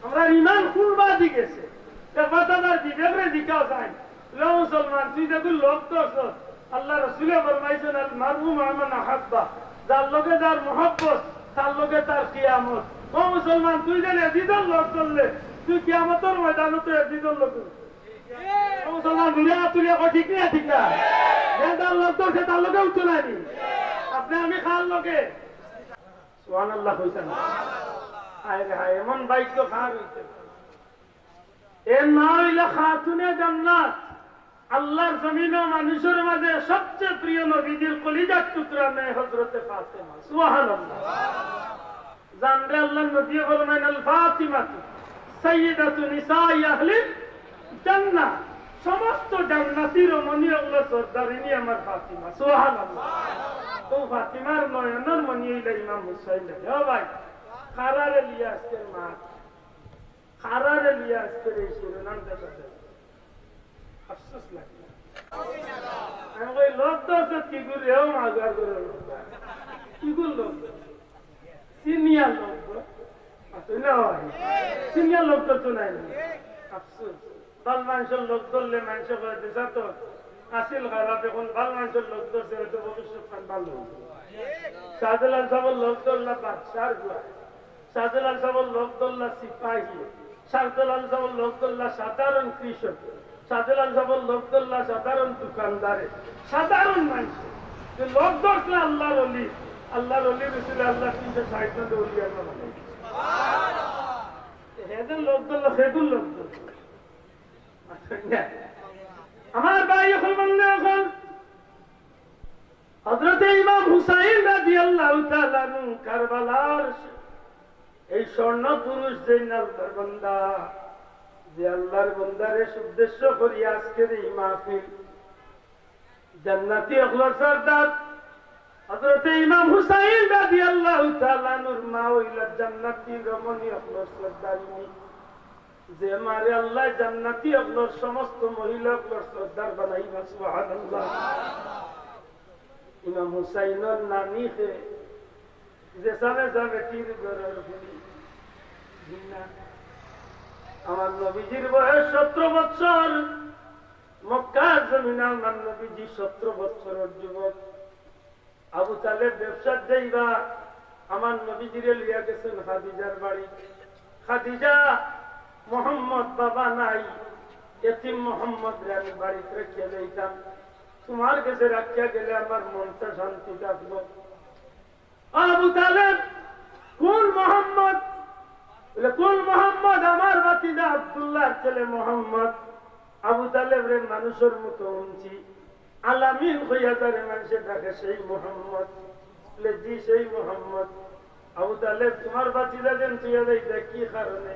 আমরা ইমান কুরবা দি গেছে বাজাদার বিবেকরে দিকাও যায় মুসলমান তুই দেখুন লোক তো আল্লাহ রসুলে ফরমাইছেন আল মারহু মান আহাব্বা যার লোকে যার মহব্বত তার লোকে তার কিয়ামত ও মুসলমান তুই যেন এজিদর লোক করলে তুই কিয়ামতের ময়দানে তো এজিদর লোক মুসলমান দুনিয়া তুলিয়া ঠিক না ঠিক না যার লোক করছে তার লোকে উঠতে নাইনি আপনি আমি খাল লোকে সুবহানাল্লাহ কইছেন হায় রে হায় এমন বাইক খাওয়া হইছে এর না হইলে খাতুনে জান্নাত আল্লাহর জমিন ও মানুষের মাঝে সবচেয়ে প্রিয় নবীজির কলিজার টুকরা মেয়ে হযরতে ফাতেমা সুবহানাল্লাহ জানরে আল্লাহর নবী ফরমায়েন আল ফাতিমা সাইয়্যিদাতু নিসাই আহলি জান্নাহ সমস্ত জান্নাতি রমণী আল্লাহ সরদারিনী আমার ফাতিমা সুবহানাল্লাহ তো ফাতিমার নয়নের মনি হইল ইমাম হুসাইন ও ভাই খারারে লিয়া আজকের মা খারারে লিয়া আজকের এই শিরোনাম দেখা আফসোস লাগে আমি কই লোক তো কি করে ও মাগার করে কি গুল লোক সিনিয়র লোক আসলে হয় সিনিয়র লোক তো নাই আফসোস বাল মানুষের লোক ধরলে মানুষ করে দিছা তো আসিল খারাপ এখন বাল মানুষের লোক ধরছে হয়তো ভবিষ্যৎ ভালো শাহজালাল সাহেব লোক ধরলা বাদশার গুয়া শাহজালাল সাহেব লোক ধরলা সিপাহী শাহজালাল সাহেব লোক ধরলা সাধারণ কৃষক শাহজালাল সাহেব লোক ধরলা সাধারণ দোকানদারে সাধারণ মানুষ লোক ধরছে আল্লাহর অলি আল্লাহর অলি রসুল আল্লাহ 360 অলি হেদের লোক ধরলো হেদুর লোক ধরল আমার ভাই এখন বললে এখন হযরতে ইমাম হুসাইন রাদিয়াল্লাহু তাআলা কারবালার এই স্বর্ণ পুরুষ যে আল্লাহর বান্দা যে আল্লাহর বান্দারে উদ্দেশ্য করি আজকের এই মাহফিল জান্নাতি আখলার সরদার হযরতে ইমাম হুসাইন রাদিয়াল্লাহু তাআলা নূর মা হইলা জান্নাতি রমণী আখলার সরদারিনী যে মারে আল্লাহ জান্নাতি আখলার সমস্ত মহিলা আখলার সরদার বানাইবা সুবহানাল্লাহ ইমাম হুসাইনের নানি হে যে সামনে যাবে তীর গড়ার ভূমি আমার নবীজির বয়স 17 বছর মক্কার জমিনে আমার নবীজি 17 বছরের যুবক আবু তালেব ব্যবসা যাইবা আমার নবীজিরে লিয়া গেছেন খাদিজার বাড়ি খাদিজা মোহাম্মদ বাবা নাই এতিম মোহাম্মদ রে আমি বাড়িতে রেখে যাইতাম তোমার কাছে রাখিয়া গেলে আমার মনটা শান্তি থাকবো আবু তালেব কোন মোহাম্মদ কোন মোহাম্মদ আমার ভাতিজা আব্দুল্লাহর ছেলে মোহাম্মদ আবু তালেব রে মানুষের মতো উনছি আলামিন হইয়া তারে মানুষের ডাকে সেই মোহাম্মদ জি সেই মোহাম্মদ আবু তালেব তোমার ভাতিজা দেন তুইয়া যাই কি কারণে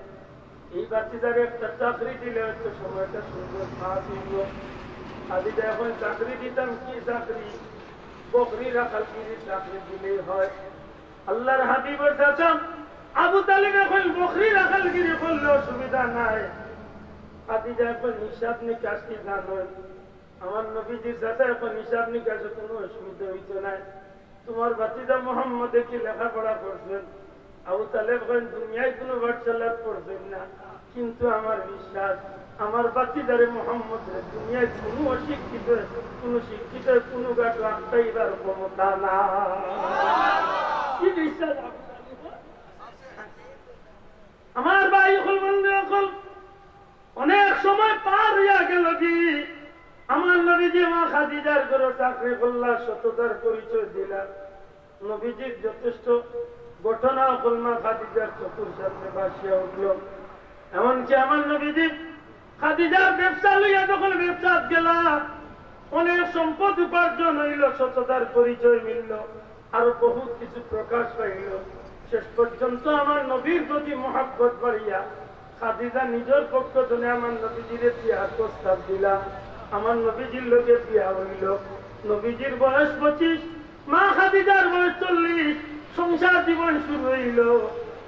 এই ভাতিজার একটা চাকরি দিলে হয়তো সময়টা সুন্দর পাস হইল খাদিজা এখন চাকরি দিতাম কি চাকরি বকরি রাখালগিরির চাকরি দিলেই হয় আল্লাহর হাবিবের চাচা আবু তালেব এখন বকরি রাখালগিরি করলে অসুবিধা নাই খাদিজা এখন হিসাব নিকাশ কি জানেন আমার নবীজির চাচা এখন হিসাব নিকাশে কোনো অসুবিধা হইতো না তোমার ভাতিজা মোহাম্মদে কি লেখাপড়া করছেন আবু তালেব এখন দুনিয়ায় কোনো বাচ্চালাভ করছেন না কিন্তু আমার বিশ্বাস আমার ভাতিজারে মোহাম্মদ দুনিয়ায় কোনো অশিক্ষিত কোনো শিক্ষিত কোনো গাছ আটকাইবার ক্ষমতা না কি বিশ্বাস আমার ভাই হল বন্ধু হল অনেক সময় পার হইয়া গেল কি আমার নবীজি মা খাদিজার ঘরে চাকরি করলা সততার পরিচয় দিলা নবীজির যথেষ্ট ঘটনা হল মা খাদিজার চতুর সামনে বাসিয়া উঠল এমনকি আমার নবীজি খাদিজার ব্যবসা লইয়া যখন ব্যবসা গেলা অনেক সম্পদ উপার্জন হইল সততার পরিচয় মিলল আরো বহুত কিছু প্রকাশ পাইল শেষ পর্যন্ত আমার নবীর প্রতি মহাব্বত বাড়িয়া খাদিজা নিজের পক্ষ জনে আমার নবীজির বিয়ার প্রস্তাব দিলা আমার নবীজির লোকে বিয়া হইল নবীজির বয়স 25 মা খাদিজার বয়স 40 সংসার জীবন শুরু হইল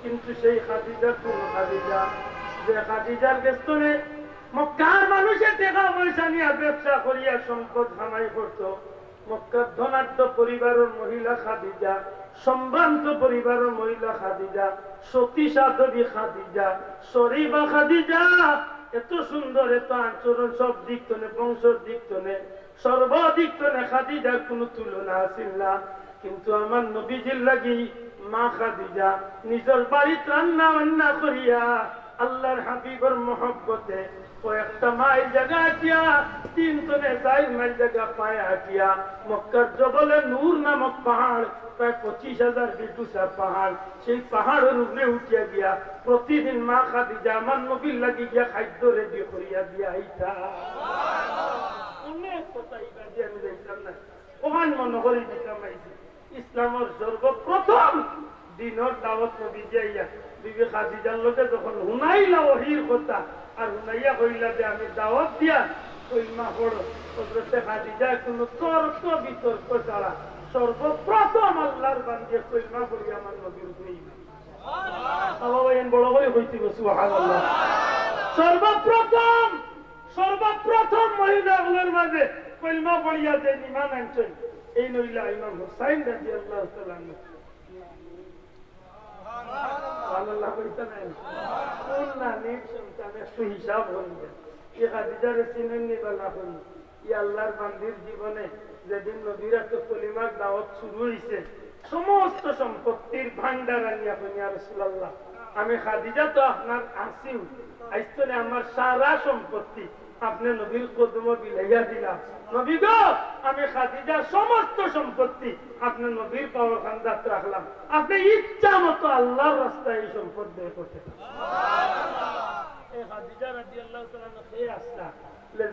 কিন্তু সেই খাদিজা কোন খাদিজা যে খাদিজার গেস্তনে মক্কার মানুষের টাকা পয়সা নিয়ে ব্যবসা করিয়া সম্পদ কামাই করত মক্কার ধনাঢ্য পরিবারের মহিলা খাদিজা সম্ভ্রান্ত পরিবারের মহিলা খাদিজা, সতী সাধবী খাদিজা, শরীফা খাদিজা, এত সুন্দর, এত আচরণ, সব দিক তনে, বংশের দিক তনে, সর্বাধিক তনে খাদিজার কোনো তুলনা আসিল না। কিন্তু আমার নবীজির লাগি মা খাদিজা নিজের বাড়িতে রান্না বান্না করিয়া আল্লাহর হাবিবের মহব্বতে কয়েকটা মাইল জায়গা আটিয়া, 3 তনে 4 মাইল জায়গা পায়ে আটিয়া মক্কার জবলে নূর নামক পাহাড়, প্রায় 25,000 ফিট উঁচা পাহাড়, সেই পাহাড়ের উপরে উঠিয়া গিয়া প্রতিদিন মা খাদিজা আমার নবীর লাগি গিয়া খাদ্য রেডি করিয়া দিয়া আইতা। অনেক কথা ইবাদি আমি দেখলাম না, ওখান মনে করি দিতাম। ইসলামের সর্বপ্রথম দিনের দাওয়াত নবী যাইয়া বিবি খাদিজার লোকে যখন হুনাইলা ওহির কথা, আর হুনাইয়া কইলা যে আমি দাওয়াত দিয়া কইমা পড়ো, হযরতে খাদিজা কোনো তর্ক বিতর্ক ছাড়া সর্বপ্রথম আল্লাহর বান্দে কইমা পড়ি আমার নবীর উপরে ঈমান। বাবা এন বড় করে কইতে সুবহানাল্লাহ। সর্বপ্রথম মহিলাগুলোর মাঝে কইমা পড়িয়া যে ঈমান আনছেন এই নইলা ইমাম হুসাইন রাদিয়াল্লাহু তাআলা আনহু। সুবহানাল্লাহ কইতা নাই কোন না নেক সন্তান একটু হিসাব হইবে। এই খাদিজার চিনেননি বলা হল, ই আল্লাহর বান্দির জীবনে যেদিন নবীর এত কলিমার দাওয়াত শুরু হইছে, সমস্ত সম্পত্তির ভান্ডার আনিয়া কই ইয়া রাসূলুল্লাহ, আমি খাদিজা তো আপনার আসিও, আইছনে আমার সারা সম্পত্তি আপনি নবীর কদমে বিলাইয়া দিলাম। নবী গো, আমি খাদিজার সমস্ত সম্পত্তি আপনি নবীর পাওয়ার খান্দাত রাখলাম, আপনি ইচ্ছা মতো আল্লাহর রাস্তায় এই সম্পদ ব্যয় করতে পারেন। এই খাদিজা রাদিয়াল্লাহু তাআলা খেয়ে আসলা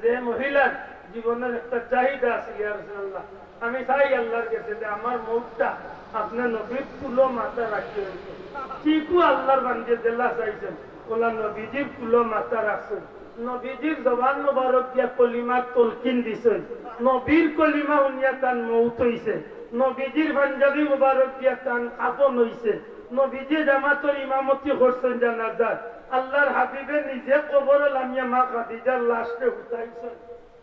যে মহিলার জীবনের একটা চাহিদা আছে, ইয়া রাসূলুল্লাহ আমি চাই আল্লাহর কাছে যে আমার মুখটা আপনি নবীর তুলো মাথা রাখতে হইছে। ঠিকও আল্লাহর বান্দে জেলা চাইছেন, ওলা নবীজির তুলো মাথা রাখছেন, নবীজির জবান মুবারক দিয়া কলিমা তলকিন দিছেন, নবীর কলিমা উনিয়া তান মৌত হইছে, নবীজির পাঞ্জাবি মুবারক দিয়া তান কাফন হইছে, নবীজি জামাতের ইমামতি করছেন জানাজার, আল্লাহর হাবিবে নিজে কবর লামিয়া মা খাদিজার লাশকে উঠাইছেন,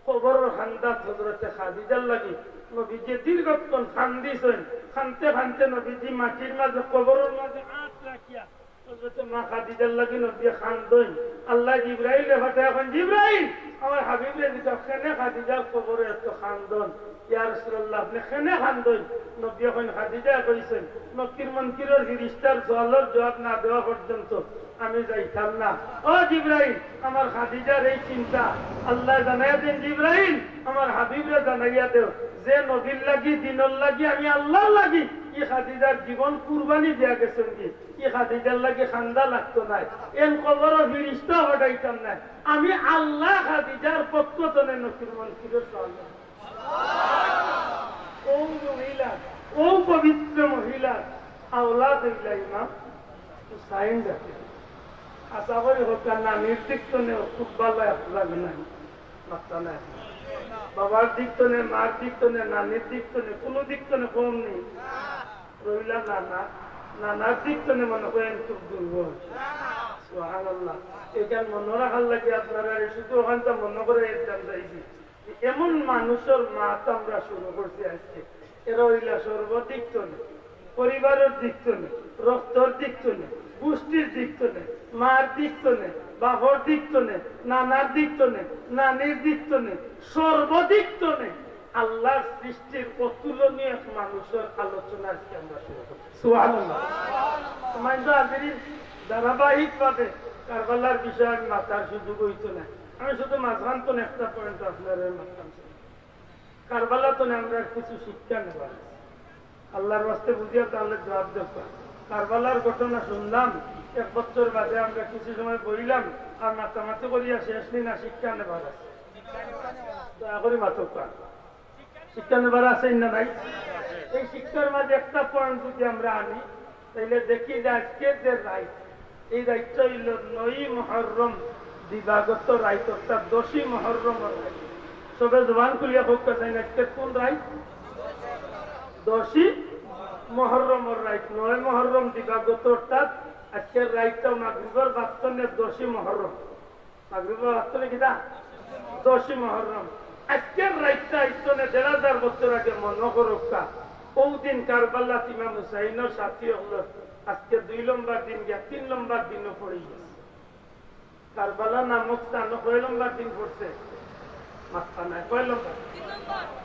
কবরের খান্দাত হযরতে খাদিজার লাগি নবীজি দীর্ঘক্ষণ খান্দিছেন, খানতে খানতে নবীজি মাটির মাঝে কবরের মাঝে হাত রাখিয়া হযরতে মা খাদিজার লাগি নবী খান্দন। আল্লাহ জিবরাইল পাঠায়, এখন জিবরাইল আমার হাবিবের দিকে খাদিজার কবরে এত খান্দন, ইয়া রাসূলুল্লাহ আপনি কেনে খান্দন? নবী এখন খাদিজা কইছেন, মক্কির মনকিরের ফেরেশতার জওয়ালের জবাব না দেওয়া পর্যন্ত আমি যাইতাম না। ও জিবরাইল, আমার খাদিজার এই চিন্তা আল্লাহ জানাইয়া দেন, জিবরাইল আমার হাবিবরে জানাইয়া দেও যে নবীর লাগি দিনের লাগি আমি আল্লাহর লাগি ই খাদিজার জীবন কুরবানি দিয়া গেছেন, কি ই খাদিজার লাগি খান্দা লাগতো নাই, এন কবর ফেরেশতা হটাইতাম না, আমি আল্লাহ খাদিজার পক্ষ তনে নকির মনকিরের চলে। ও মহিলা, ও পবিত্র মহিলা আওলাদ হইলা ইমাম হুসাইন রাতে আশা করি হোকার না নির্দিক তনে খুব ভালো লাগে নাই, বাচ্চা নাই, বাবার দিক তনে, মার দিক তনে, নানির দিক তনে, কোনো দিক তনে কম নেই, রইলা নানা, নানার দিক তনে মনে করেন খুব দুর্বল। সুবহানাল্লাহ, এখান মনে রাখার লাগে আপনারা শুধু ওখানটা মনে করে একদম যাইছি, এমন মানুষের মাত আমরা শুরু করছি আজকে, এরা হইলা সর্বদিক তনে, পরিবারের দিক তনে, রক্তর দিক তনে, গোষ্ঠীর দিক তনে, মার দিক তনে, বাবার দিক তনে, নানার দিক তনে, নানির দিক তনে, সর্বদিক তনে আল্লাহর সৃষ্টির অতুলনীয় এক মানুষের আলোচনা আজকে আমরা শুরু করছি। সুবহানাল্লাহ। ধারাবাহিক ভাবে কারবালার বিষয়ে আমি মাথার সুযোগ হইতো না, আমি শুধু মাঝখান তো একটা পয়েন্ট আপনার মাথাম। কারবালা তো আমরা কিছু শিক্ষা নেবার, আল্লাহর বাস্তে বুঝিয়া তাহলে জবাব দেব। কারবালার ঘটনা শুনলাম, 1 বছর বাদে আমরা কিছু সময় বইলাম আর মাতামাতি করিয়া শেষ দিন না শিক্ষা নেবার আছে, দয়া করে মাতক শিক্ষা নেবার আছে না নাই? এই শিক্ষার মাঝে একটা পয়েন্ট যদি আমরা আনি তাইলে দেখি যে আজকের যে রাইট, এই রাইটটা হইল 9ই মুহররম দিবাগত রাইট, অর্থাৎ 10ই মুহররমের রাইট। সবে জবান খুলিয়া হোক চাই না, আজকের কোন রাইট? 10ই মুহররমের রাইট, 9 মুহররম দিবাগত, অর্থাৎ আজকের রাইটটা মাগরিবের বাস্তনে 10ই মুহররম, মাগরিবের বাস্তনে কিনা 10ই মুহররম। আজকের রাইটটা ইসনে 1500 বছর আগে মনে করুকা কৌদিন কারবালা ইমাম হুসাইনের সাথী হলো আজকে 2 নম্বর দিন গিয়া 3 নম্বর দিনও পড়ে গেছে। কারবালা নামক স্থান কয় নম্বর দিন পড়ছে? মাথা নাই, কয় নম্বর?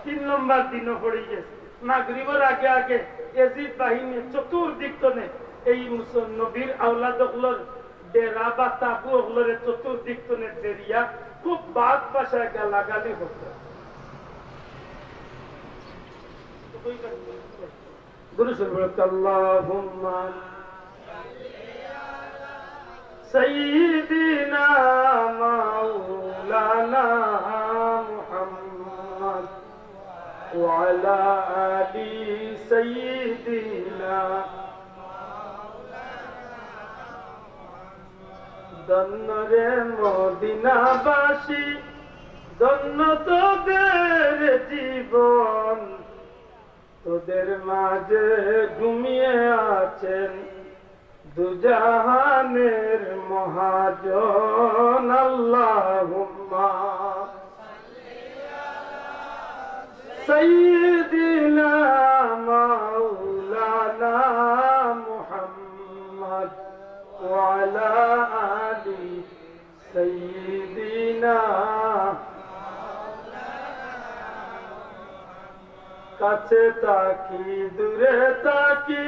3 নম্বর দিনও পড়ে গেছে। মাগরিবের আগে আগে ইয়াজিদ বাহিনী চতুর্দিক তনে এই নবীর আওলাদ গুলোর ডেরা বা তাবু গুলোর চতুর্দিক তনে দেরিয়া খুব বাদ ভাষায় গালাগালি হতো। আল্লাহুম্মা সাইয়্যিদিনা মাওলানা মুহাম্মদ ওয়া আলা আলি সাইয়্যিদিনা ধন্যরে মদিনাবাসী, ধন্য তোদের জীবন, তোদের মাঝে ঘুমিয়ে আছেন দুজাহানের মহাজন। আল্লাহুম্মা সাইয়্যিদিনা মাওলানা মুহাম্মদ ওয়া আলা আলি সাইয়্যিদিনা। কাছে তাকি দূরে তাকি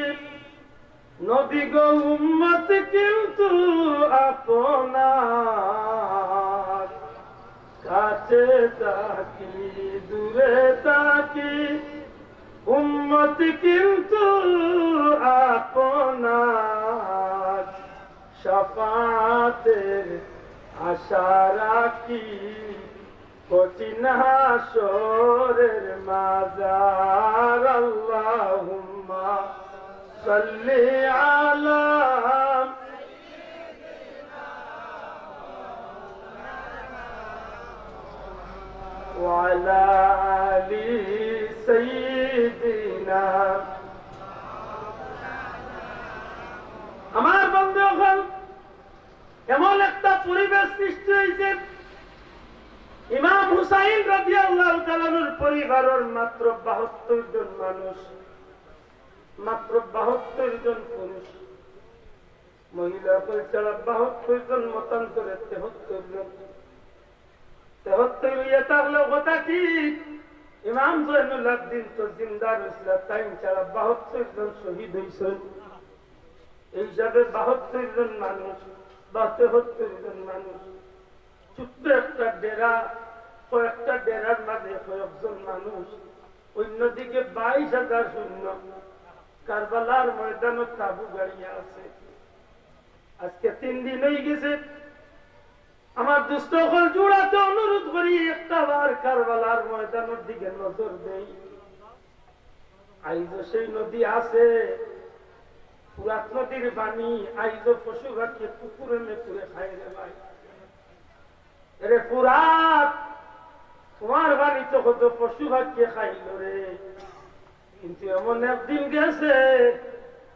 নবী গো উম্মত কিন্তু আপনার। কাছে তাকি দূরে তাকি উম্মত কিন্তু আপনার। শাফাতের আশা রাখি কঠিন হাসরের মাজার। আল্লাহুম্মা সাল্লি আলা ওয়া আলা আলি সাইয়্যিদিনা। আমার বন্ধুগণ, এমন একটা পরিবেশ সৃষ্টি হয়েছে, ইমাম হুসাইন রাদিয়াল্লাহু তাআলার পরিবারের মাত্র 72 জন মানুষ, মাত্র 72 জন পুরুষ, মহিলা ছাড়া 72 জন, মতান্তরে 73 জন। 73 ইয়ে তাহলে কথা কি? ইমাম জয়নুল আবদিন তো জিন্দা রইছিল, তাই ছাড়া 72 জন শহীদ হয়েছেন। এই হিসাবে 72 জন মানুষ বা 73 জন মানুষ, ছোট্ট একটা ডেরা, কয়েকটা ডেরার মাঝে কয়েকজন মানুষ, অন্যদিকে 22,000 সৈন্য কারবালার ময়দানে তাবু গাড়িয়া আছে। আজকে 3 দিন হয়ে গেছে। আমার দুস্থ সকল জোড়াতে অনুরোধ করি, একটা বার কারবালার ময়দানের দিকে নজর দেই। আইজো সেই নদী আছে, পুরাত নদীর পানি, আইজো পশু পাখি পুকুরে মেকুরে খাই রে ভাই। রে পুরাত, তোমার বাড়ি তো কত পশু পাখি খাইল রে। কিন্তু এমন একদিন গেছে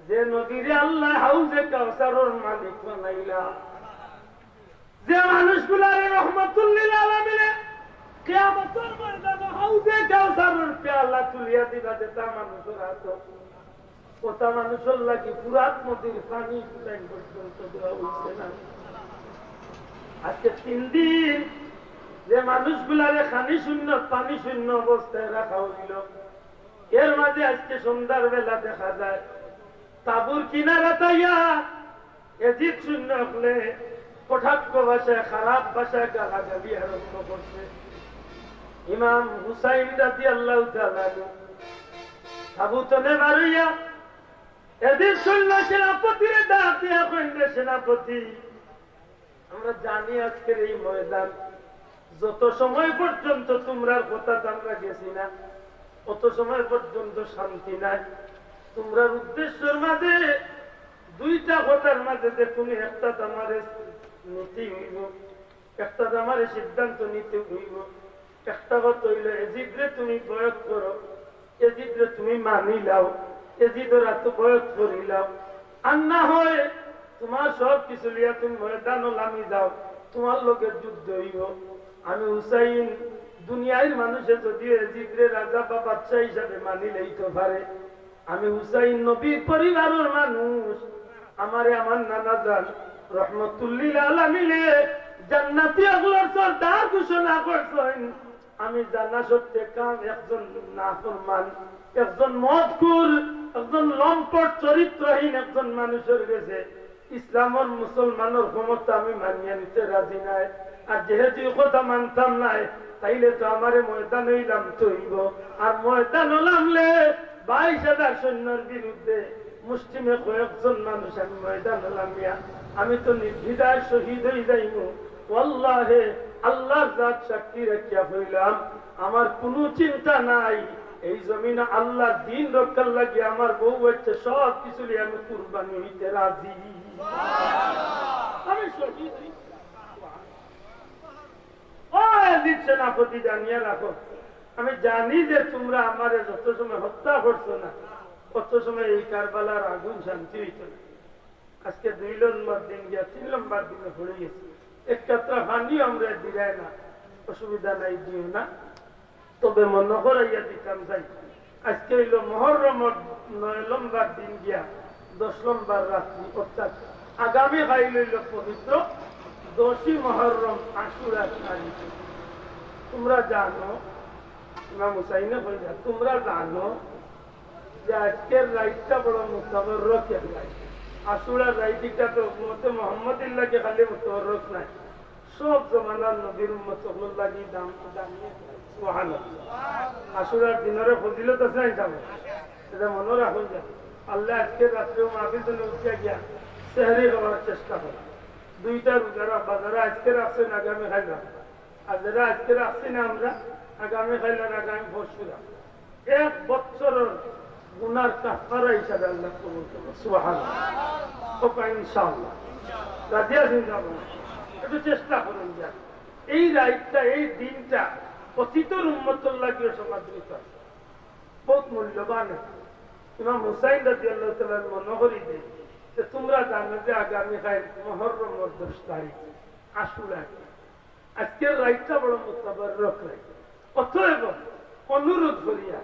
যে নদীরে আল্লাহ হাউজে কাউসারের মালিক বানাইলা, যে মানুষগুলারে রহমাতুল লিল আলামিনে কিয়ামতের ময়দানে হাউজে কাউসারের পেয়ালা তুলিয়া দিবা, যেটা মানুষের হাতে ওটা মানুষের লাগি পুরাত নদীর পানি ফুটাইন পর্যন্ত দেওয়া হইছে না। আজকে 3 দিন যে মানুষগুলারে খানি শূন্য পানি শূন্য অবস্থায় রাখা হইল, এর মাঝে আজকে সন্ধ্যার বেলা দেখা যায় তাবুর কিনারা তাইয়া এজিদ শূন্য হলে কটাক্ষ ভাষায়, খারাপ ভাষায় গালাগালি আরম্ভ করছে। ইমাম হুসাইন রাদিয়াল্লাহু তাআলা তাবুতনে বাড়িয়া এজিদ শূন্য সেনাপতিরে ডাক দিয়া কইলে, সেনাপতি, আমরা জানি আজকের এই ময়দান যত সময় পর্যন্ত তোমরার কথা আমরা গেছি না, অত সময় পর্যন্ত শান্তি নাই। তোমরার উদ্দেশ্যের মাঝে 2টা কথার মাঝে যে তুমি একটা তোমার নীতি হইব, একটা তোমার সিদ্ধান্ত নিতে হইব। একটা কথা হইল এজিদরে তুমি বয়স করো, এজিদরে তুমি মানি লাও, এজিদের এত বয়স করিলাও, আর না হয় তোমার সব কিছু লিয়া তুমি ময়দানও নামি যাও, তোমার লোকের যুদ্ধ হইব। আমি হুসাইন দুনিয়ার মানুষে যদি এজিদরে রাজা বা বাদশাহ হিসাবে মানি লইতে পারে, আমি হুসাইন নবীর পরিবারের মানুষ, আমারে আমার নানা জান রহমতুল্লিল আলামিনে জান্নাতি আগলার সরদার ঘোষণা করছেন। আমি জানা সত্যি কাম একজন নাফরমান, একজন মদকুর, একজন লম্পট চরিত্রহীন একজন মানুষের গেছে ইসলামের মুসলমানের ক্ষমতা আমি মানিয়ে নিতে রাজি নাই। আর যেহেতু কথা মানতাম নাই, তাইলে তো আমারে ময়দান হইলাম তৈব। আর ময়দান নামলে 22,000 সৈন্যের বিরুদ্ধে মুসলিমে কয়েকজন মানুষ আমি ময়দান নামিয়া আমি তো নির্দ্বিধায় শহীদ হয়ে যাইব। ওয়াল্লাহে আল্লাহর জাত সাক্ষী রাখিয়া হইলাম, আমার কোনো চিন্তা নাই। এই জমিনে আল্লাহ দিন রক্ষার লাগিয়ে আমার বউ হচ্ছে সব কিছু আমি কুরবানি হইতে রাজি। আমি শহীদ হই। সেনাপতি জানিয়ে রাখো, আমি জানি যে তোমরা আমার যত সময় হত্যা করছো না, কত সময় এই কারবালার আগুন শান্তি হইত না। আজকে 2 নম্বর দিন গিয়া 3 নম্বর দিনে পড়ে গেছি। এক কাতরা পানি আমরা দিলাই না, অসুবিধা নাই, দিও না। তবে মনে করাইয়া দিতাম যাই, আজকে হইল মহররমের 9 নম্বর দিন গিয়া 10 নম্বর রাত্রি, অর্থাৎ আগামী গাইল হইল পবিত্র 10ই মহররম আশুরার তারিখ। তোমরা জানো, ইমাম হুসাইনে হয়ে যা, তোমরা জানো যে আজকের রাইটটা বড় মুতাবরকের রাইট। আশুরার রাইটটা তো উম্মতে মুহাম্মদিল্লাহকে খালি মুতাবরক নাই, সব জমানার নবীর উম্মত সকলের লাগি দাম জানিয়ে। সুবহানাল্লাহ। আশুরার দিনের ফজিলত আছে না যাবে, সেটা মনে রাখুন যে আল্লাহ আজকের রাত্রেও মাহফিল জন্য উঠিয়া গিয়া সেহরি হওয়ার চেষ্টা করে। 2টা রোজারা বাজারে আজকে রাখছেন, আগামী খাইলাম। আর যারা আজকে রাখছি না আমরা, আগামী খাইলাম, আগামী পরশুরা 1 বছরের গুনার কাফারা হিসাবে আল্লাহ কবুল করবে। সুবহানাল্লাহ। ইনশাআল্লাহ রাজি আছেন? যাবো, একটু চেষ্টা করুন যা এই রাইটটা, এই দিনটা পতিতর উম্মতের লাগিয়ে সমাদৃত, বহুত মূল্যবান। ইমাম হুসাইন রাদিয়াল্লাহু তাআলা মনে করি দেয় যে তোমরা জানো যে আগামী মহররমের 10 তারিখ আশুরা, আজকের রাইটটা বড় মুতাবাররক রাইট। অতএব অনুরোধ করিয়া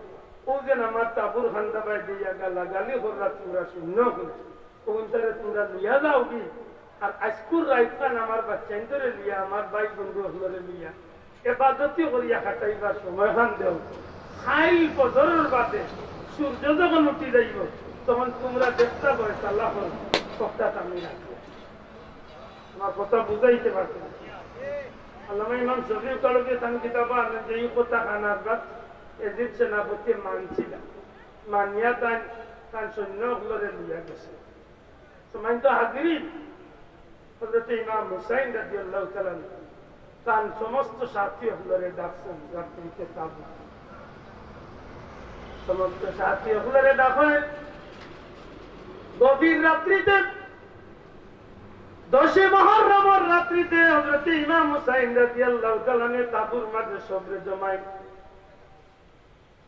ও যেন আমার তাবুর খান্দাবাই দিয়া গালাগালি করা তোমরা শূন্য করে ওখানে তোমরা লিয়া যাও কি। আর আজকুর রাইটখান আমার বাচ্চাইন্দরে লিয়া, আমার ভাই বন্ধু হলরে লিয়া এবাদতি করিয়া কাটাইবার সময় খান দেও। খাইল ফজরের বাদে সূর্য যখন উঠি যাইব তখন তোমরা দেখতে পাবে আল্লাহ কথা আমি রাখবো। আমার কথা বুঝাইতে পারছি না। আল্লামা ইমাম শফিউল কালকে তান কিতাবা যে এই কথা খানার বাদ এজিদ সেনাপতি মানছিল, মানিয়া তান সৈন্য হলরে লিয়া গেছে। সময় তো হাজিরিন, হযরত ইমাম হুসাইন রাদিয়াল্লাহু তাআলা তার সমস্ত সাথী হলরে ডাকছেন রাত্রিতে তাবু। সমস্ত সাথী হলরে ডাকেন গভীর রাত্রিতে 10 মুহররমের রাত্রিতে হযরত ইমাম হুসাইন রাদিয়াল্লাহু তাআলা তাবুর মাঝে সবরে জমায়।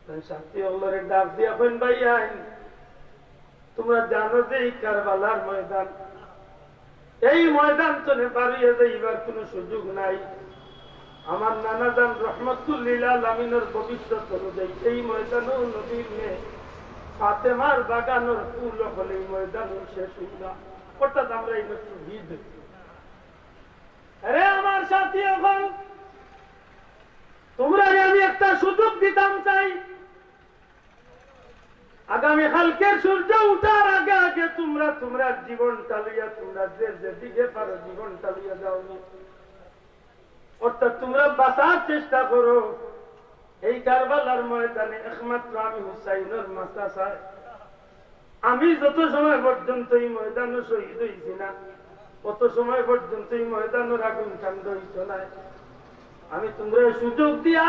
তার সাথী হলরে ডাক দিয়া বলেন, ভাই আইন, তোমরা জানো যে এই কারবালার ময়দান, এই ময়দান চলে পারিয়ে যাইবার কোন সুযোগ নাই। আমার নানা জান রহমতুল্লিল আলামিনের ভবিষ্যৎ অনুযায়ী এই ময়দানও নবীর মেয়ে ফাতেমার বাগানোর ফুল হলে এই ময়দান শেষ হইল। অর্থাৎ আমরা এই শহীদ। আরে আমার সাথী, এখন তোমরা আমি একটা সুযোগ দিতাম চাই, আগামী কালকের সূর্য উঠার আগে আগে তোমরা জীবন টালিয়া, তোমরা যেদিকে পারো জীবন টালিয়া যাওনি। অর্থাৎ তোমরা বাঁচার চেষ্টা করো। এই কারবালার ময়দানে একমাত্র আমি হুসাইনের মাথা চাই। আমি যত সময় পর্যন্ত এই ময়দানে শহীদ হইছি না, কত সময় পর্যন্ত এই ময়দানের আগুন ঠান্ড হইত না। আমি তোমরা সুযোগ দিয়া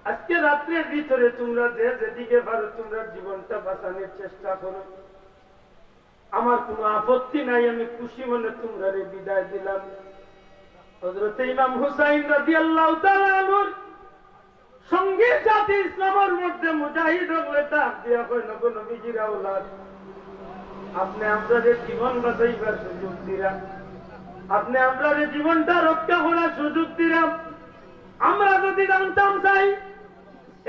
আজকে রাত্রের ভিতরে তোমরা যেদিকে পারো তোমরা জীবনটা বাঁচানোর চেষ্টা করো। আমার কোনো আপত্তি নাই, আমি খুশি মনে তোমরা বিদায় দিলাম। হযরত ইমাম হুসাইন রাদিয়াল্লাহু তাআলা আনহুর সঙ্গে জাতি ইসলামের মধ্যে মুজাহিদ হলে তাক দিয়া কই, নবীজির আওলাদ, আপনি আমাদের জীবন বাঁচাইবার সুযোগ দিলাম, আপনি আমাদের জীবনটা রক্ষা করার সুযোগ দিলাম। আমরা যদি জানতাম চাই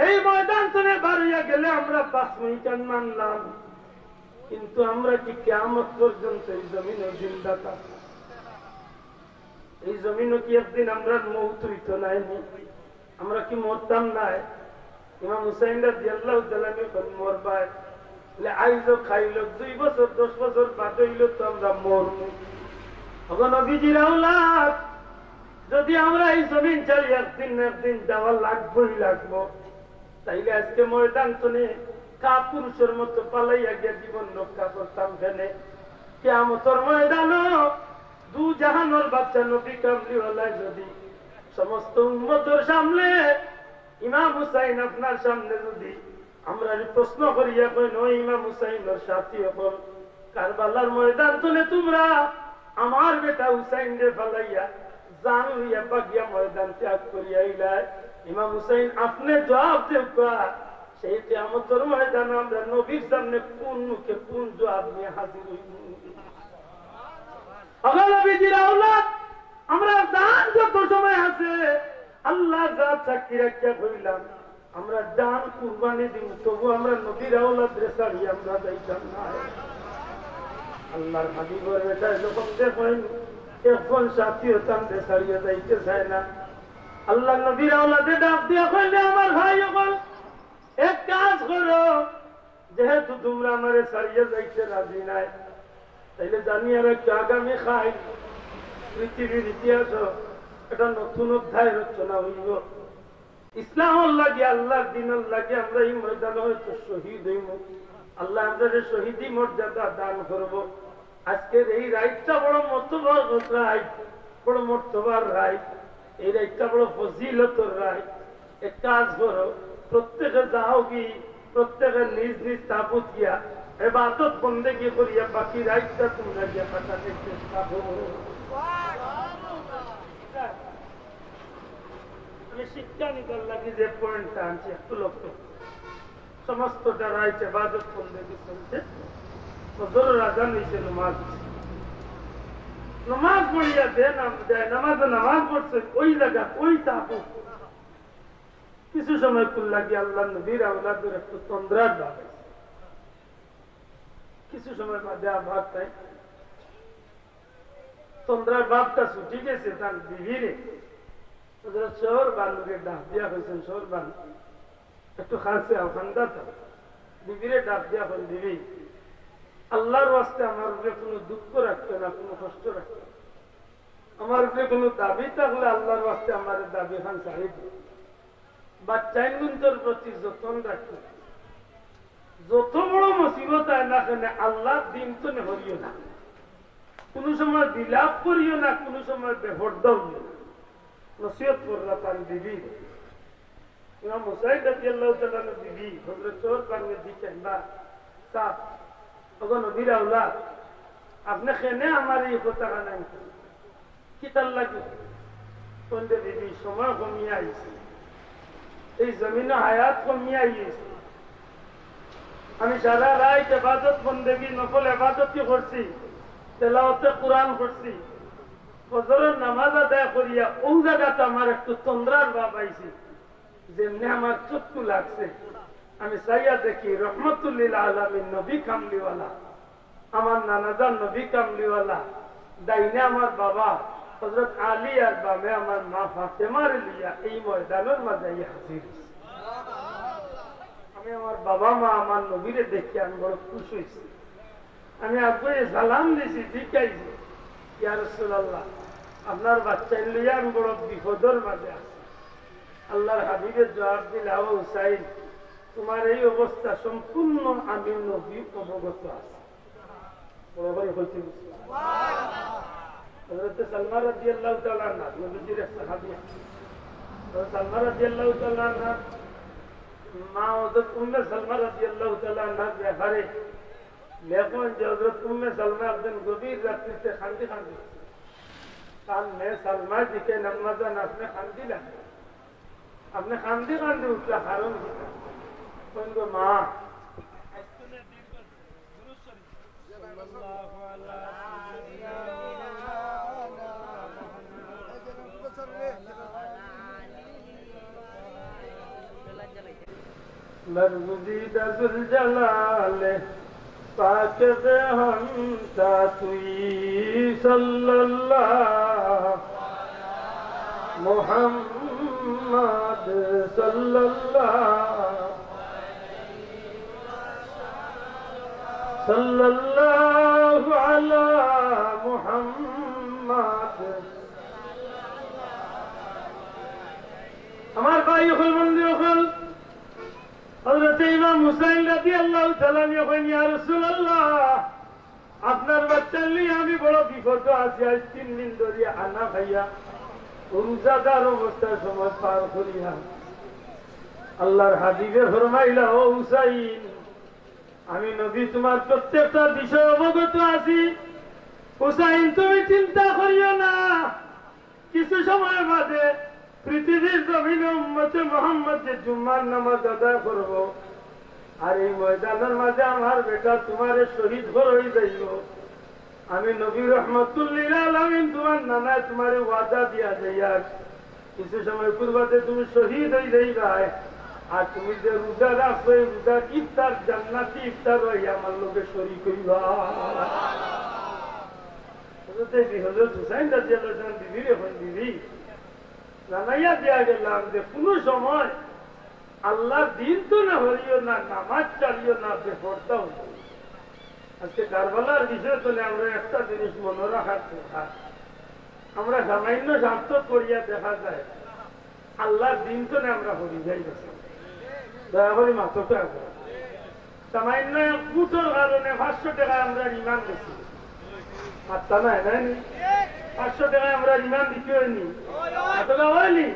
এই ময়দান থেকে বার হইয়া গেলে আমরা 5 মিনিট মানলাম, কিন্তু আমরা কি কিয়ামত পর্যন্ত এই জমিনে জিন্দা থাকব? এই জমিনও কি একদিন আমরা মৌত হইতো নাই? আমরা কি মরতাম নাই? ইমাম হুসাইন রাদিয়াল্লাহু তাআলা মরবাই আইলো খাইলো 2 বছর 10 বছর বাদ হইল তো আমরা মরবো। এখন নবীজির আওলাদ যদি আমরা এই জমিন চাই একদিন যাওয়া লাগবোই লাগবো, তাইলে আজকে ময়দান শুনে কাপুরুষের মতো পালাইয়া গিয়ে জীবন রক্ষা করতাম। ফেনে কিয়ামতের ময়দানও দু জাহানের বাচ্চা নবী কামলিওয়ালা যদি সমস্ত উম্মতের সামনে ইমাম হুসাইন আপনার সামনে যদি আমরা প্রশ্ন করিয়া কই নয় ইমাম হুসাইনের সাথী হল কারবালার ময়দান শুনে তোমরা আমার বেটা হুসাইন রে ফালাইয়া জান লইয়া বাগিয়া ময়দান ত্যাগ করিয়া আইলাই, ইমাম হুসাইন আপনি জবাব দেবা সেই কিয়ামতের ময়দানে আমরা নবীর সামনে কোন মুখে কোন জবাব নিয়ে হাজির হইব? নবীজির আওলাদ আমরা জান যত সময় আছে আল্লাহ যা সাক্ষী রাখিয়া কইলাম আমরা জান কুরবানি দিব, তবু আমরা নবীর আওলাদ রে ছাড়ি আমরা যাইতাম না। আল্লাহর হাবিবের বেটা যখন দেখেন এখন সাথী হতাম রে ছাড়িয়ে যাইতে চায় না। আল্লাহ নবীর আওলাদে ডাক দিয়া কইলে আমার ভাই হল এক কাজ করো, যেহেতু তোমরা আমারে ছাড়িয়ে যাইতে রাজি নাই, তাইলে জানিয়ে রাখো আগামী খাই পৃথিবীর ইতিহাস এটা নতুন অধ্যায় রচনা হইব। ইসলামের লাগে আল্লাহর দিনের লাগে আমরা এই ময়দানে হয়তো শহীদ হইব। আল্লাহ আমাদের শহীদি মর্যাদা দান করব। আজকের এই রাইটটা বড় মর্তবার রাইট, বড় মর্তবার রাইট, এই রাইটটা বড় ফজিলতর রাইট। এক কাজ করো, প্রত্যেকে যাও কি প্রত্যেকের নিজ নিজ তাবুত গিয়া ইবাদত বন্দেগি করিয়া বাকি রাইটটা তোমরা গিয়া কাটাতে চেষ্টা করো। আমি শিক্ষা নিতে লাগি যে পয়েন্টটা আনছি একটু লক্ষ্য, সমস্তটা রাইট ইবাদত বন্দেগি চলছে, ফজরের আযান হইছে, নামাজ পড়িয়া দেন নামাজ পড়ছে ওই জায়গা ওই তাবুত কিছু সময় কুল লাগি আল্লাহ নবীর আওলাদের একটু তন্দ্রার ভাব, কিছু সময় বাদে আবার তাই তন্দ্রার ভাবটা ছুটি গেছে তার বিবিরে শহর বানুকে ডাক দিয়া হয়েছেন, শহর বানু একটু খাসে খান্দা বিবিরে ডাক দিয়া হল, দিবি আল্লাহর ওয়াস্তে আমার উপরে কোনো দুঃখ রাখবে না, কোনো কষ্ট রাখবে না, আমার উপরে কোনো দাবি থাকলে আল্লাহর ওয়াস্তে আমার দাবি খান ছাড়ি দিবে, বাচ্চাইন গুন্তর প্রতি যতন রাখবে, যত বড় মুসিবত আয় না কেন আল্লাহর দিন তো হরিও না, কোন সময় বিলাপ করিও না, কোন সময় বেহরদাও না, নসিহত করলা তার দিবি। ইমাম হুসাইন রাদিয়াল্লাহু তাআলা দিবি হযরত ওমর কারণে দিতেন না সাপ ওগো নবীর আওলাদ আপনি কেনে আমার এই কথা জানেন কি তার লাগে কোনটা দিবি সময় কমিয়ে আইছে, এই জমিনে হায়াত কমিয়ে আইছে, আমি সারা রাত ইবাদত বন্দেগি নফল ইবাদতই করছি, তেলাওয়াতে কুরআন করছি, ফজরের নামাজ আদায় করিয়া ওই জায়গাতে আমার একটু তন্দ্রার ভাব আইছে, যেমনি আমার চক্ষু লাগছে আমি চাইয়া দেখি রহমতুল্লিল আলামিন নবী কামলিওয়ালা, আমার নানাজান নবী কামলিওয়ালা, ডাইনে আমার বাবা হযরত আলী আর বামে আমার মা ফাতেমার লিয়া এই ময়দানের মাঝে হাজির। আমি আমার বাবা মা আমার নবীরে দেখি আমি বড় খুশি হয়েছি, আমি আগে সালাম দিছি, জিজ্ঞাইছি ইয়া রাসূলুল্লাহ আপনার বাচ্চা লইয়া আমি বড় বিপদের মাঝে আছি। আল্লাহর হাবিবের জবাব দিল, আবু হুসাইন তোমার এই অবস্থা সম্পূর্ণ আমি নবী অবগত আছি। হযরত সালমা রাদিয়াল্লাহু তাআলা আনহা নবীজির সাহাবী, হযরত সালমা রাদিয়াল্লাহু তাআলা আনহা মা হযরত উম্মে সালমা রাদিয়াল্লাহু তাআলা আনহা ব্যাপারে লেখন যে হযরত উম্মে সালমা একদিন গভীর রাত্রিতে কান্দি কান মে সালমা দিকে নামাজান আপনি কান্দিলেন, আপনি কান্দি কান্দি উঠলা কারণ কি মা मरजुदीद जुल जलाले पाक दे हम तुई सल्लल्लाहु मुहम्मद सल्लल्लाहु अला मुहम्मद। हमारे भाई खुल मंदिर खुल हजरत इमाम हुसैन রাদিয়াল্লাহু তাআলা বলেন ইয়া রাসূলুল্লাহ আপনার বাচ্চা নিয়ে আমি বড় বিপদে আছি আজ 3 দিন ধরে আনা ভাইয়া রোজাদার অবস্থায় সময় পার করিয়া আল্লাহর হাবিবে ফরমাইলা ও হুসাইন আমি নবী তোমার প্রত্যেকটা বিষয় অবগত আছি হুসাইন তুমি চিন্তা করিও না কিছু সময় বাদে পৃথিবীর জমিনে উম্মতে মুহাম্মদ যে জুম্মার নামাজ আদায় করব আর এই ময়দানের মাঝে আমার বেটা তোমারে শহীদ হয়ে যাইব আমি নবী রহমাতুল্লিল আলামিন তোমার নানা তোমারে ওয়াদা দিয়া যাইয়া কিছু সময় পূর্বাতে তুমি শহীদ হয়ে যাইবা আর তুমি যে রোজা রাখবে রোজার ইফতার জান্নাতি ইফতার হইয়া আমার লোকে শরীক হইবা। হযরত হুসাইন রাদিয়াল্লাহু তাআলা দিদিরে হন দিদি জানাইয়া দেয়া গেলাম যে কোন সময় আল্লাহর দিন তো না হরিও না নামাজ চালিও না বেপরদাও। আজকে কারবালার বিষয় তো আমরা একটা জিনিস মনে রাখার দরকার আমরা সামান্য স্বার্থ করিয়া দেখা যায় আল্লাহর দিন তো না আমরা হরি যাই গেছি দয়া করে মাথা সামান্য কুটোর কারণে 500 টাকা আমরা ইমান দিচ্ছি আত্মা নাই নাই 500 টাকা আমরা ইমান দিতে হয়নি এতটা হয়নি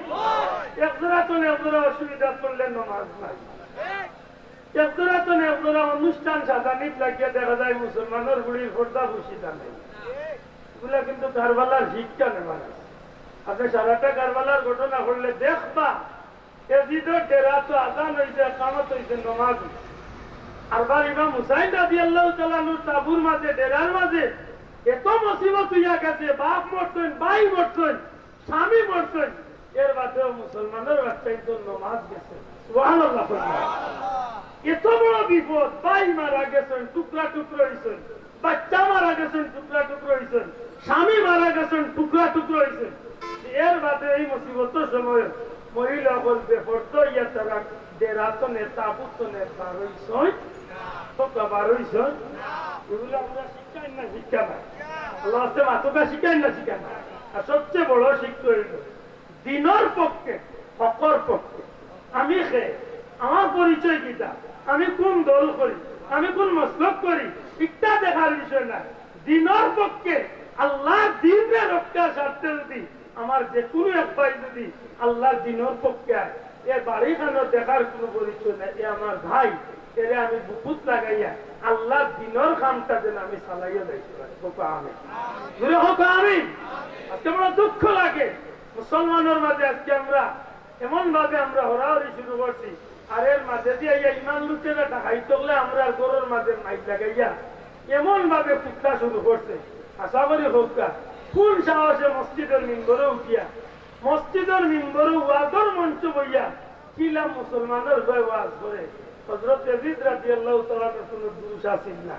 একজোড়া তো একজোড়া অসুবিধা করলে নমাজ নাই একজোড়া তো একজোড়া অনুষ্ঠান সাজানিত লাগিয়ে দেখা যায় মুসলমানের বুড়ির পর্দা বসিতা নেই এগুলা কিন্তু কারবালার শিক্ষা নেওয়া আপনি সারাটা কারবালার ঘটনা করলে দেখবা এজিদর ডেরা তো আজান হয়েছে কামত হয়েছে নমাজ আর বার ইমাম হুসাইন রাদিয়াল্লাহু তাআলা তাবুর মাঝে ডেরার মাঝে এত মুসিবত হইয়া গেছে বাপ মরছেন ভাই মরছেন স্বামী মরছেন এর বাদেও মুসলমানের বাচ্চাই তো নমাজ গেছে সুবহানাল্লাহ এত বড় বিপদ ভাই মারা গেছেন টুকরা টুকরো হয়েছেন বাচ্চা মারা গেছেন টুকরা টুকরো হয়েছেন স্বামী মারা গেছেন টুকরা টুকরো হয়েছেন এর বাদে এই মুসিবতের সময় মহিলা বলতে পড়তো ইয়া তারা দেরাতনে তাবুতনে বারোইছয় তোকা বারোইছয় এগুলো আমরা শিক্ষাই না শিক্ষা না আল্লাহ আসতে মাতকা শিখাই না শিক্ষা না আর সবচেয়ে বড় শিক্ষা হইল দিনের পক্ষে হকর পক্ষে আমি খেয়ে আমার পরিচয় কিতা আমি কোন দল করি আমি কোন মসলক করি এটা দেখার বিষয় না দিনের পক্ষে আল্লাহ দিনের রক্ষার স্বার্থে যদি আমার যে কোনো এক ভাই যদি আল্লাহ দিনের পক্ষে এ বাড়ি খানো দেখার কোন পরিচয় নাই এ আমার ভাই এরে আমি বুকুত লাগাইয়া আল্লাহ দিনের কামটা যেন আমি চালাইয়া যাইতে পারি আমি আজকে বড় দুঃখ লাগে মুসলমানের মাঝে আজকে আমরা এমন ভাবে আমরা হরাহরি শুরু করছি আর এর মাঝে দিয়ে ইমান লুচেরা ঢাকাই তগলে আমরা গরুর মাঝে মাইক লাগাইয়া এমন ভাবে কুত্তা শুরু করছে আশা করি হোক কোন সাহসে মসজিদের মিম্বরে উঠিয়া মসজিদের মিম্বরে ওয়াজের মঞ্চ বইয়া কিলা মুসলমানের হয়ে ওয়াজ করে হযরত ইয়াজিদ রাদিয়াল্লাহু তাআলা কোনো দোষ আছিল না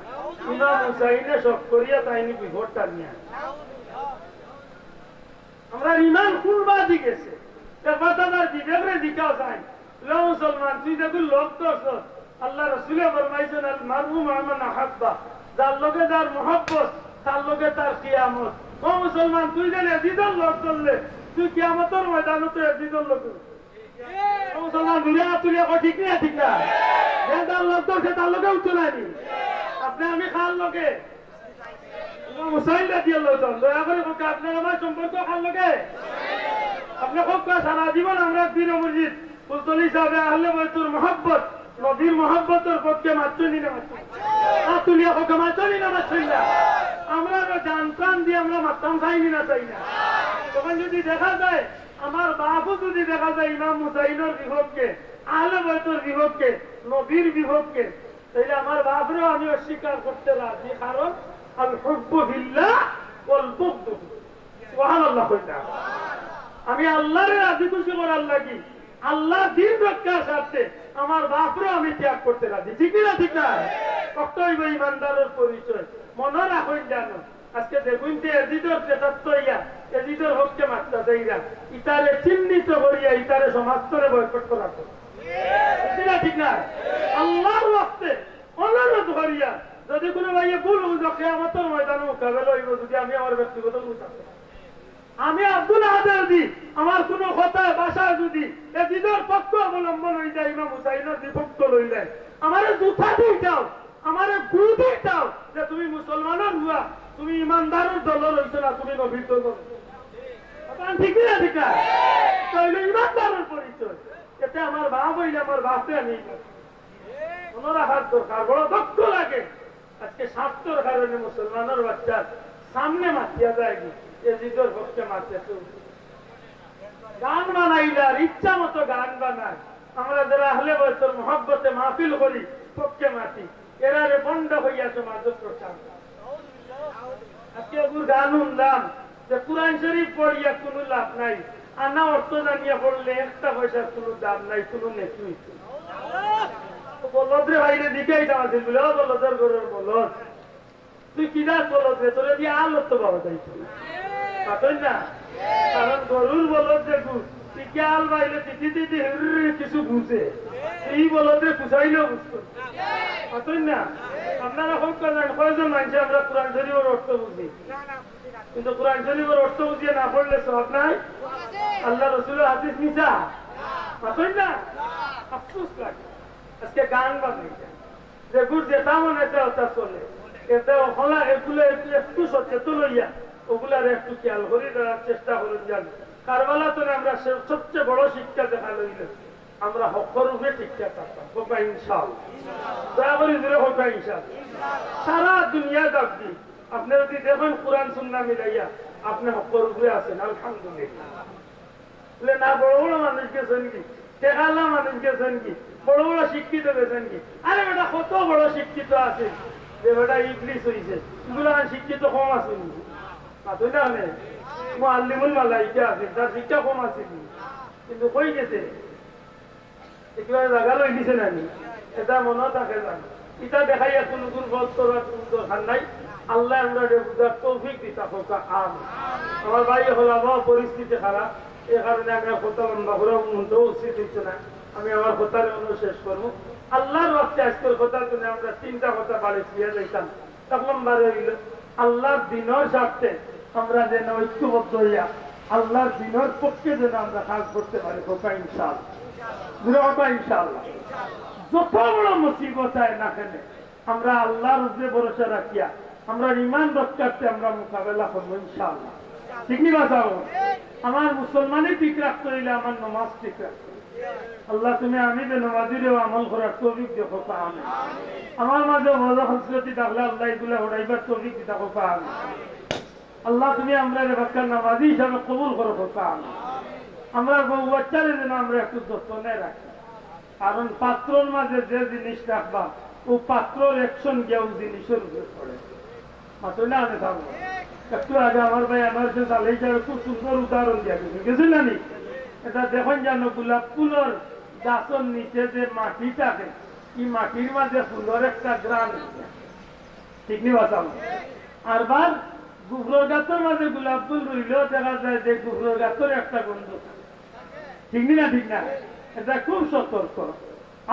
ইমাম হুসাইনে শক করিয়া তাইনি বিপদটা নিয়া আমরা ইমান কুরবা দিগেছে বাতাদার বিবেকরে দিকাও যায় লো মুসলমান তুই দেখুন লোক তো আল্লাহ রাসূলে ফরমাইছেন আল মারহু মান আহাব্বা যার লগে যার মহব্বত তার লগে তার কিয়ামত ও মুসলমান তুই যেন ইয়াজিদের লোক করলে তুই কিয়ামতের ময়দানে তো ইয়াজিদের লোক মুসলমান দুনিয়া তুলিয়া কো ঠিক না ঠিক না যার লোক তো সে তার লগে উঠলানি আপনি আমি খাল লগে হুসাইন রাদিয়াল্লাহু তাআলা দয়া করে কোকা আপনার আমার সম্পর্ক খাল লগে আপনি কোকা সারা জীবন আমরা বীর মুর্শিদ ফুলতলি সাহেব আহলে বাইতুর মহব্বত নবীর মহব্বতের পক্ষে মাত্রনি না তুলিয়া কোকা মাত্রনি না মাত্রনি আমরা জান প্রাণ দিয়ে আমরা মাত্রাম চাইনি না চাই না তখন যদি দেখা যায় আমার বাপও যদি দেখা যায় ইমাম হুসাইনের বিপক্ষে আহলে বাইতুর বিপক্ষে নবীর বিপক্ষে তাহলে আমার বাপরেও আমি অস্বীকার করতে রাজি কারণ আল হুব্বু ফিল্লাহ ওয়াল বুগদু সুবহানাল্লাহ কইতা আমি আল্লাহরে রাজি খুশি করার লাগি আল্লাহ দিন রক্ষার স্বার্থে আমার বাপরে আমি ত্যাগ করতে রাজি, ঠিক না ঠিক না? কতই ইমানদারের পরিচয় মনে রাখুন জানো। আজকে দেখুন যে এজিদর যেটা এজিদর হককে মাত্রা দেইরা ইতারে চিহ্নিত করিয়া ইতারে সমাজতরে বয়কট করা, ঠিক না ঠিক না? আল্লাহর ওয়াক্তে অনুরোধ করিয়া যদি কোনো ভাইয়ে ভুল বুঝে আমার ময়দানে মোকাবেলা হইব, যদি আমি আমার ব্যক্তিগত বুঝাতে আমি আব্দুল আহাদের দি আমার কোন কথায় বাসায় যদি এজিদর পক্ষ অবলম্বন হয়ে যায়, ইমাম হুসাইনের বিপক্ষ লইলে আমার জুতা দিয়েটাও আমার গু দিয়েটাও যে তুমি মুসলমানের হুয়া, তুমি ইমানদারের দল রয়েছে না, তুমি নবীর দল, ঠিক না ঠিক না? তাইলে ইমানদারের পরিচয় এতে আমার বাপ হইলে আমার বাপে আমি মনে রাখার দরকার, বড় দক্ষ লাগে। আজকে স্বার্থর কারণে মুসলমানের বাচ্চার সামনে মাতিয়া যায় এজিদর পক্ষে মারতেছে, গান বানাইলার ইচ্ছা মতো গান বানায়। আমরা যারা আহলে বয়সের মহব্বতে মাহফিল করি পক্ষে মাতি, এরারে বন্ধ হইয়া সমাজ প্রচার। আজকে ওগুর গান উন্দান যে কুরআন শরীফ পড়িয়া কোন লাভ নাই, আনা অর্থ জানিয়া পড়লে একটা পয়সার কোন দাম নাই, কোন নেকি। বলদরে বাইরে দিকেই যাওয়া ছিল, বলদের গরুর বলদ তুই কিনা বলদ রে, তোরে দিয়ে আলো তো বাবা যাইছিল না, কারণ গরুর বলদ যে টিকে আল বাইলে তিথি তিথি কিছু বুঝে, এই বলদে বুঝাইলেও বুঝতো না। আপনারা হোক কয়জন মানছে আমরা কোরআন শরীফের অর্থ বুঝি, কিন্তু কোরআন শরীফের অর্থ বুঝিয়ে না পড়লে সব নাই, আল্লাহ রসুলের হাদিস মিছা না, আফসোস লাগে। আজকে গান বানাইছে যেগুলো যেটা মনে ওটা চলে, এতে হলা এগুলো একটু সচেতন হইয়া ওগুলার একটু খেয়াল করে দেওয়ার চেষ্টা করুন। জানি কারবালা তো আমরা সবচেয়ে বড় শিক্ষা দেখা লইলে আমরা হকর রূপে শিক্ষা পাতাম, হোকা ইনশাআল্লাহ, দয়া করে দিলে হোকা ইনশাআল্লাহ। সারা দুনিয়া দেখবি আপনি যদি দেখেন কোরআন সুন্নাহ মিলাইয়া আপনি হকর রূপে আছেন, আলহামদুলিল্লাহ। না বড় বড় মানুষ গেছেন কি, টেকালা মানুষ গেছেন কি, বড় বড় শিক্ষিত গেছেন কি? আরে বেটা কত বড় শিক্ষিত আছে যে বেটা ইংলিশ হয়েছে, এগুলো শিক্ষিত কম আছে না, মুআল্লিমুল মালাইকা আছে তার শিক্ষা কম আছে, কিন্তু কই গেছে একেবারে জায়গা লই দিছে না, এটা মনে থাকে জানি। এটা দেখাইয়া কোন দুর্বল করার কোন দরকার নাই। আল্লাহ আমরা বুঝার তৌফিক দিতা হোক। আমার ভাই হল আবহাওয়া পরিস্থিতি খারাপ, এ কারণে আমি কথা লম্বা করে মনটা উচিত হচ্ছে না, আমি আমার কথার শেষ করবো। আল্লাহর ওয়াক্তে আজকের কথার জন্য আমরা তিনটা কথা বাড়ি ফিরে যাইতাম, তখন বাড়ি হইল আল্লাহর দিনের স্বার্থে আমরা যেন ঐক্যবদ্ধ হইয়া আল্লাহর দিনের পক্ষে যেন আমরা কাজ করতে পারি, হোকা ইনশাআল্লাহ, ইনশাআল্লাহ। যত বড় মুসিবত হয় না কেন আমরা আল্লাহর উপরে ভরসা রাখিয়া আমরা ইমান রক্ষার্থে আমরা মোকাবেলা করবো ইনশাআল্লাহ, ঠিক নি বাঁচাবো। আমার মুসলমানই ঠিক রাখতে হইলে আমার নমাজ ঠিক রাখতে, আল্লাহ তুমি আমি যে নমাজিরেও আমল করার তৌফিক দেখো আমি, আমার মাঝে মজা হসরতি থাকলে আল্লাহ এগুলা ওড়াইবার তৌফিক দিতে হোকা আমি, আল্লাহ তুমি আমরা বাচ্চার নামাজি হিসাবে কবুল করো হোকা আমি, আমরা বউ বাচ্চারে যেন আমরা একটু যত্নে রাখি, কারণ পাত্রর মাঝে যে জিনিস রাখবা ও পাত্রর অ্যাকশন গিয়া ও জিনিসের উপরে পড়ে, মাত্র না আমি থাকবো। একটু আগে আমার ভাই এমার্জেন্সি চালাই যাবে, খুব সুন্দর উদাহরণ দিয়া গেছে না নি, এটা দেখুন জানো গোলাপ ফুলের গাছের নিচে যে মাটি থাকে এই মাটির মাঝে ফুলের একটা গ্রাম, ঠিক নি বাঁচাবো। আর বার গুফরের গাছের মাঝে গোলাপ ফুল রইলেও দেখা যায় যে গুফরের গাছের একটা গন্ধ, ঠিক না ঠিক না? এটা খুব সতর্ক,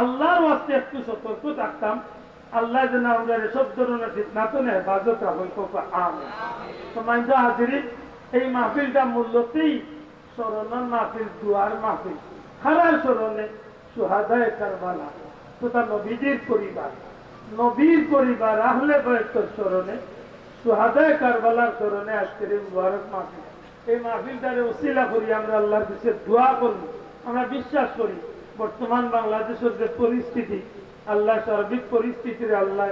আল্লাহর ওয়াস্তে একটু সতর্ক থাকতাম, আল্লাহ যেন আমরা সব ধরনের ফিতনাতে হেফাজত রাখেন। আমিন। তো মাইন্দ হাজিরিন, এই মাহফিলটা মূল্যতেই স্মরণের মাহফিল, দুয়ার মাহফিল, খারার স্মরণে সুহাদায়ে কারবালা তথা নবীজির পরিবার, নবীর পরিবার আহলে বাইতের স্মরণে সুহাদায়ে কারবালার স্মরণে আজকের এই মুবারক মাহফিল। এই মাহফিলটারে ওসিলা করি আমরা আল্লাহর কাছে দোয়া করব। আমরা বিশ্বাস করি বর্তমান বাংলাদেশের যে পরিস্থিতি, আল্লাহ সার্বিক পরিস্থিতির আল্লাহ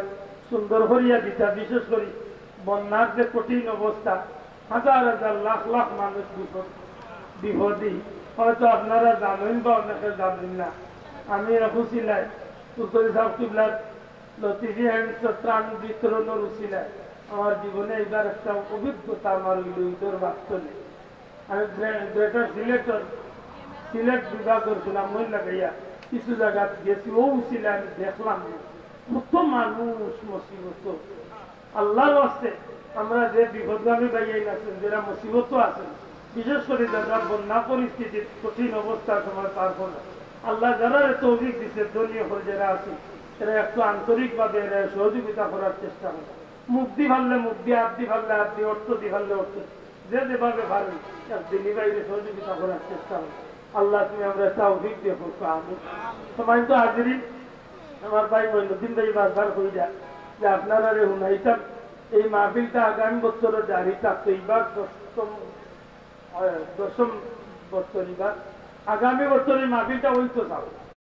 সুন্দর করিয়া দিতা, বিশেষ করে বন্যার যে কঠিন অবস্থা, হাজার হাজার লাখ লাখ মানুষ বিপদী, হয়তো আপনারা জানেন বা অনেকে জানেন না। আমি উচিলাই উত্তরী সাহেব কিবলার লতিফি হ্যান্ডস ত্রাণ বিতরণের উচিলাই আমার জীবনে এইবার একটা অভিজ্ঞতা আমার ঈদর বাস্তবে। আমি গ্রেটার সিলেটের সিলেট বিভাগ করছিলাম মই লাগাইয়া কিছু জায়গা গেছি ও ছিল আমি দেখলাম কত মানুষ মুসিবত আল্লাহর আছে আমরা যে বিপদগামী বাইয়াই আছেন যারা মুসিবত আছেন বিশেষ করে যারা বন্যা পরিস্থিতির কঠিন অবস্থার সময় পার করে আল্লাহ যারা তৌফিক দিচ্ছে দলীয় যারা আছে এরা একটু আন্তরিকভাবে এরা সহযোগিতা করার চেষ্টা করে মুখ দি ভাললে মুখ দিয়ে হাত দি ভাললে হাত দিয়ে অর্থ দি ভাললে অর্থ যে যেভাবে পারেন দিল্লি বাইরে সহযোগিতা করার চেষ্টা করে আল্লাহ তুমি আমরা তৌফিক দিয়ে করছো আমি সময় তো হাজিরি আমার ভাই মইনুদ্দিন ভাই বারবার হয়ে যায় যে আপনারা রে হুনাইতাম এই মাহফিলটা আগামী বছরের জারি থাকতো এইবার দশম বছর এবার আগামী বছর এই মাহফিলটা হইতো চাও